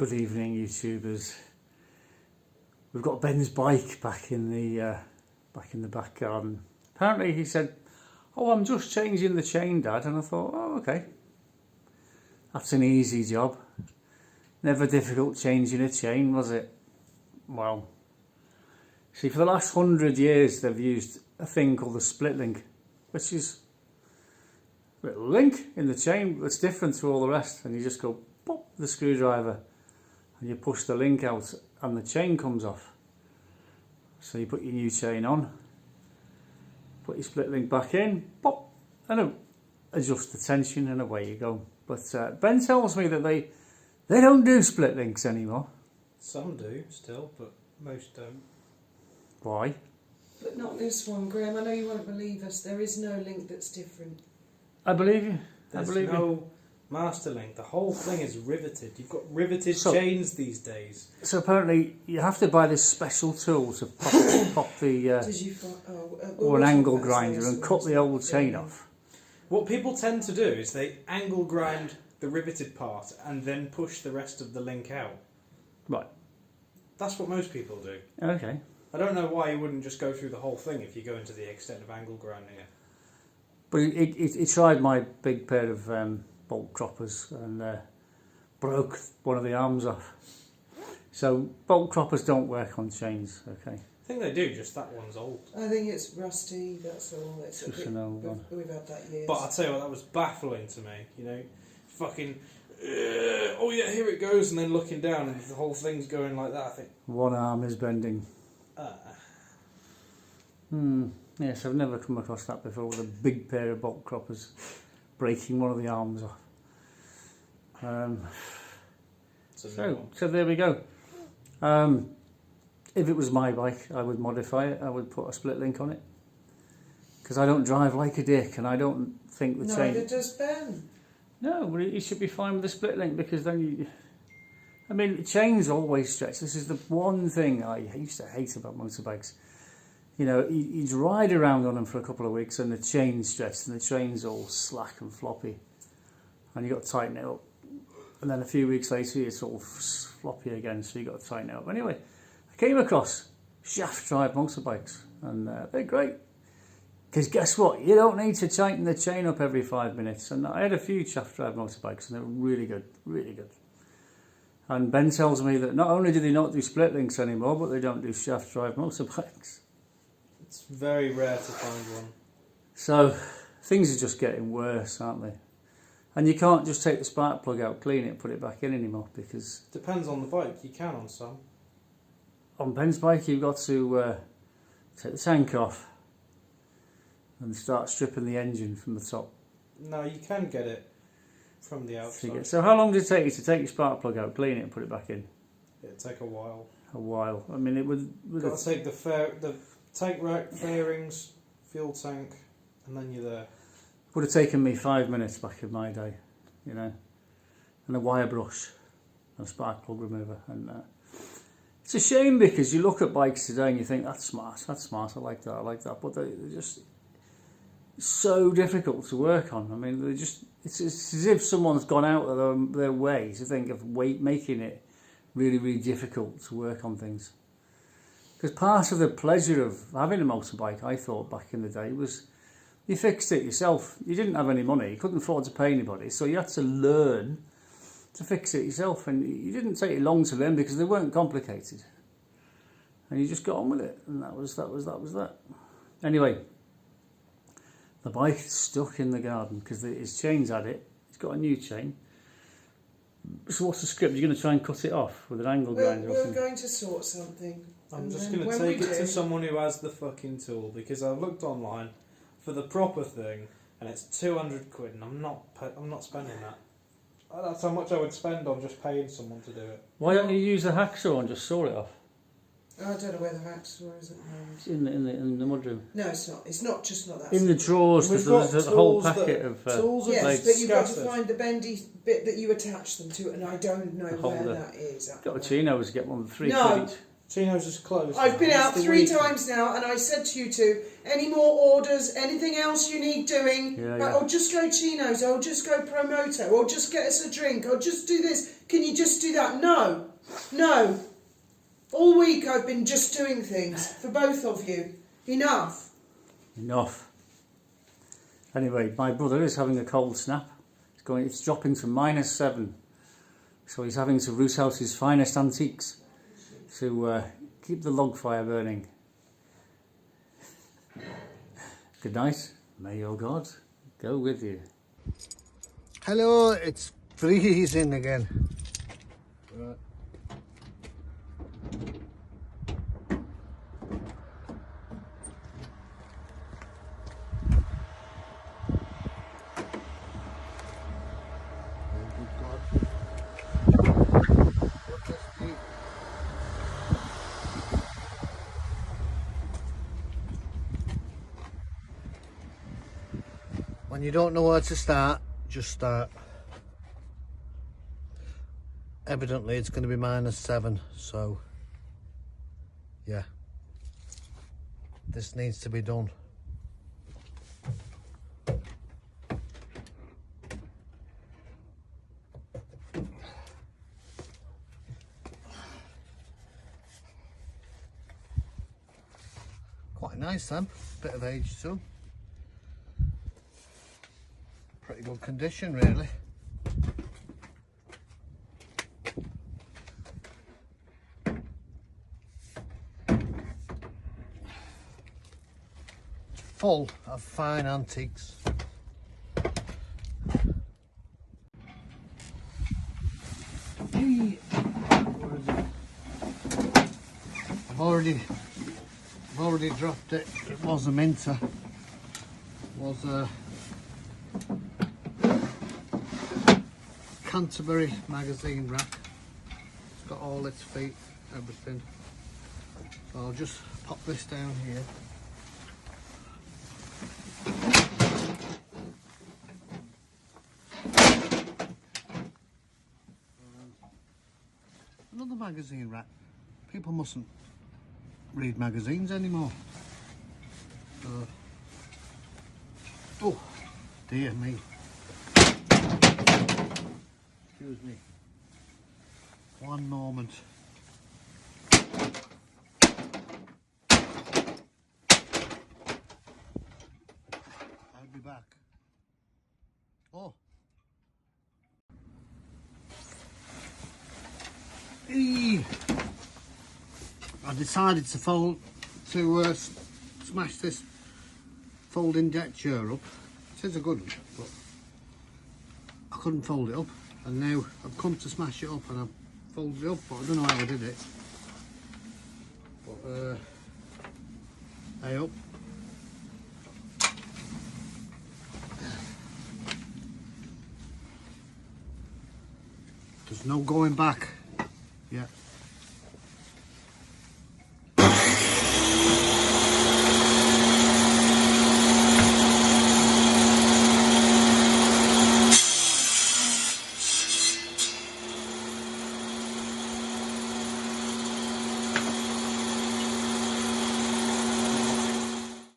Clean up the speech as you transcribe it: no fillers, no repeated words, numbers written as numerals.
Good evening, YouTubers. We've got Ben's bike back in the back garden. Apparently, he said, "Oh, I'm just changing the chain, Dad," and I thought, "Oh, okay, that's an easy job. Never difficult changing a chain, was it?" Well, see, for the last 100 years, they've used a thing called a split link, which is a little link in the chain that's different to all the rest, and you just go pop the screwdriver and you push the link out and the chain comes off. So you put your new chain on, put your split link back in, pop, and adjust the tension, and away you go. But Ben tells me that they don't do split links anymore. Some do still, but most don't. Why? But not this one, Graham. I know you won't believe us. There is no link that's different. I believe you. There's I believe you. no master link. The whole thing is riveted. You've got riveted chains these days. So apparently you have to buy this special tool to pop the Did you find, or an angle grinder and cut the old chain off. What people tend to do is they angle grind the riveted part and then push the rest of the link out. Right. That's what most people do. Okay. I don't know why you wouldn't just go through the whole thing if you go into the extent of angle grinding it. But it tried my big pair of bolt croppers and broke one of the arms off. So bolt croppers don't work on chains, okay? I think they do, just that one's old. I think it's rusty, that's all. It's Just an old one. We've had that years. But I'll tell you what, that was baffling to me, you know. Fucking, oh yeah, here it goes, and then looking down and the whole thing's going like that, I think. One arm is bending. Yes, I've never come across that before, with a big pair of bolt croppers breaking one of the arms off. So there we go. If it was my bike, I would modify it. I would put a split link on it, because I don't drive like a dick, and I don't think the chain. Neither does Ben. No, but it should be fine with the split link, because then you. I mean, the chains always stretch. This is the one thing I used to hate about motorbikes. You know, you'd ride around on them for a couple of weeks and the chain's stretched and the chain's all slack and floppy. And you've got to tighten it up. And then a few weeks later, it's all floppy again, so you've got to tighten it up. Anyway, I came across shaft drive motorbikes, and they're great. Because guess what? You don't need to tighten the chain up every 5 minutes. And I had a few shaft drive motorbikes, and they're really good, really good. And Ben tells me that not only do they not do split links anymore, but they don't do shaft drive motorbikes. It's very rare to find one. So things are just getting worse, aren't they? And you can't just take the spark plug out, clean it, put it back in anymore, because Depends on the bike, you can on some. on Ben's bike you've got to take the tank off and start stripping the engine from the top. No, you can get it from the outside. So how long did it take you to take your spark plug out, clean it and put it back in? It'd take a while. A while. I mean, it would Got to take the tank rack, fairings, fuel tank, and then you're there. would have taken me 5 minutes back in my day, you know, and a wire brush and a spark plug remover. And it's a shame, because you look at bikes today and you think, that's smart, I like that, but they're just so difficult to work on. I mean, they're just, it's as if someone's gone out of their way to think of making it really, really difficult to work on things. Because part of the pleasure of having a motorbike, I thought back in the day, was you fixed it yourself. You didn't have any money, you couldn't afford to pay anybody, so you had to learn to fix it yourself, and you didn't take it long to learn because they weren't complicated. And you just got on with it, and that was that. Anyway, the bike is stuck in the garden because his chain's had it. He's got a new chain. So what's the script? You're going to try and cut it off with an angle grinder? We're going to sort something. I'm just going to take it to someone who has the fucking tool, because I've looked online for the proper thing and it's 200 quid, and I'm not spending that. That's how much I would spend on just paying someone to do it. Why don't you use a hacksaw and just saw it off? I don't know where the hacksaw is at the moment. In the mudroom. No, it's not. It's not just not that. In the drawers, We've there's a got whole tools packet of tools are yes, but you've got to scattered. find the bendy bit that you attach them to, and I don't know where that is. got a Chinos to get one with 3 No. quid each. Chino's is closed. I've been It's out the 3 weekend. times now, and I said to you two, any more orders, anything else you need doing, Yeah. or just go Chinos, or just go Promoto, or just get us a drink, or just do this. Can you just just do that. No. No. All week I've been just doing things for both of you. Enough. Enough. Anyway, my brother is having a cold snap. It's dropping to -7. So he's having to root out his finest antiques to keep the log fire burning. Good night. May your God go with you. Hello, it's freezing again. Right. Oh, good God. What's this thing? When you don't know where to start, just start. Evidently it's going to be -7, so yeah, this needs to be done. Quite nice then, bit of age too. Pretty good condition really. Full of fine antiques. Hey, where is it? I've already dropped it. It was a Minter. It was a Canterbury magazine rack. It's got all its feet, everything. So I'll just pop this down here. Another magazine rack. People mustn't read magazines anymore. Oh, dear me. Excuse me. One moment. I'll be back. Oh. I decided to smash this folding deck chair up. It is a good one, but I couldn't fold it up, and now I've come to smash it up and I've folded it up, but I don't know how I did it. But hey up. There's no going back. Yeah.